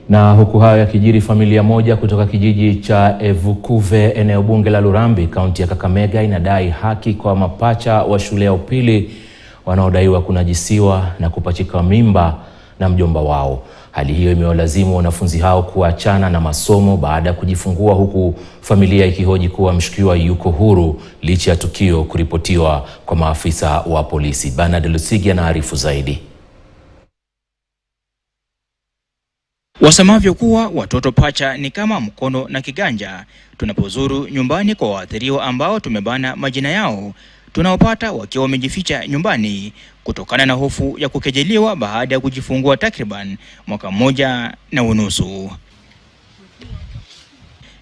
Na huku hayo yakijiri, familia moja kutoka kijiji cha Evukuve, eneo bunge la Lurambi, kaunti ya Kakamega, inadai haki kwa mapacha wa shule ya upili wanaodaiwa kunajisiwa na kupachika mimba na mjomba wao. Hali hiyo imewalazimu wanafunzi hao kuachana na masomo baada ya kujifungua, huku familia ikihoji kuwa mshukiwa yuko huru licha ya tukio kuripotiwa kwa maafisa wa polisi. Bernard Lusigi anaarifu zaidi. Wasemavyo kuwa watoto pacha ni kama mkono na kiganja, tunapozuru nyumbani kwa waathiriwa ambao tumebana majina yao, tunaopata wakiwa wamejificha nyumbani kutokana na hofu ya kukejeliwa baada ya kujifungua takriban mwaka 1.5.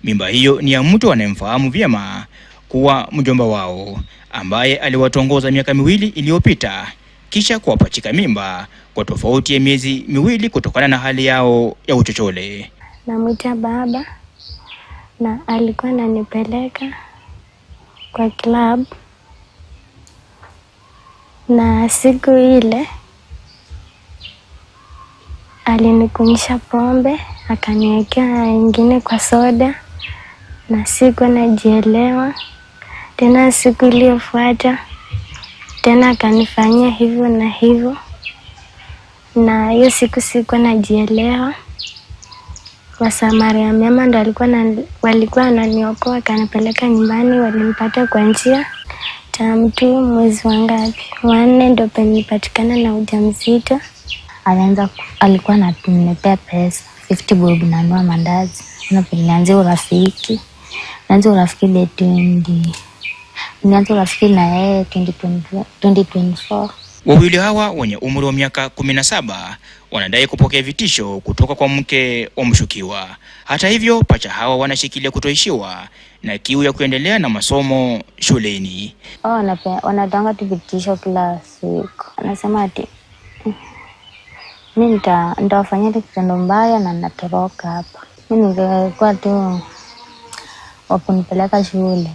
Mimba hiyo ni ya mtu anayemfahamu vyema kuwa mjomba wao, ambaye aliwatongoza miaka 2 iliyopita kisha kuwapachika mimba kwa tofauti ya miezi 2 kutokana na hali yao ya uchochole. Namwita baba na alikuwa ananipeleka kwa club, na siku ile alinikunyisha pombe akaniwekea ingine kwa soda na siku najielewa. Tena siku iliyofuata tena akanifanyia hivyo na hivyo, na hiyo siku najielewa. Wasamaria mema ndo walikuwa wananiokoa, kanipeleka nyumbani, walinipata kwa njia. Tamtu mwezi wangapi 4 ndo penipatikana na ujauzito. Alikuwa ananipea pesa 50 bob na nunua mandazi. Nilianza urafiki. Nianze urafiki na yeye 2024. Wawili hawa wenye umri wa miaka 17 wanadai kupokea vitisho kutoka kwa mke wa mshukiwa. Hata hivyo, pacha hawa wanashikilia kutoishiwa na kiu ya kuendelea na masomo shuleni. Wanatanga tu vitisho kila siku. Anasema ati mimi nitawafanyia kitendo mbaya na natoroka hapa. Mimi ningekuwa tu wakunipeleka shule,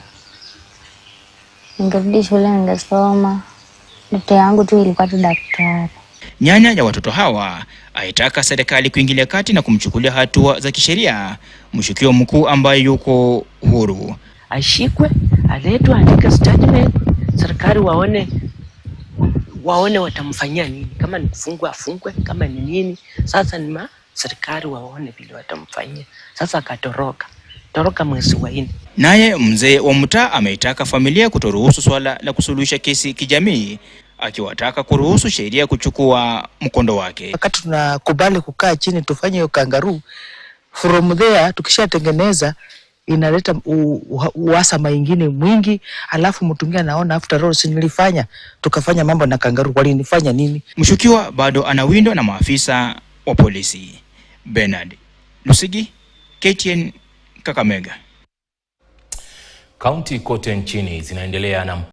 ningerudi shule ningesoma. Ndoto yangu tu ilikuwa tu daktari. Nyanya ya watoto hawa aitaka serikali kuingilia kati na kumchukulia hatua za kisheria mshukiwa mkuu ambaye yuko huru. Ashikwe, aletwe, andike statement, serikali waone watamfanyia nini. Kama ni kufungwa afungwe, kama ni nini. Sasa ni serikali waone vile watamfanyia. Sasa akatoroka mwezi wa 4. Naye mzee wa mtaa ameitaka familia kutoruhusu swala la kusuluhisha kesi kijamii, akiwataka kuruhusu sheria kuchukua mkondo wake. Wakati tunakubali kukaa chini tufanye hiyo kangaroo, from there tukishatengeneza inaleta uhasama mwingine mwingi, alafu mtungia anaona after all nilifanya tukafanya mambo na kangaroo, walinifanya nini? Mshukiwa bado anawindwa na maafisa wa polisi. Bernard Lusigi, KTN, Kakamega. Kaunti kote nchini zinaendelea na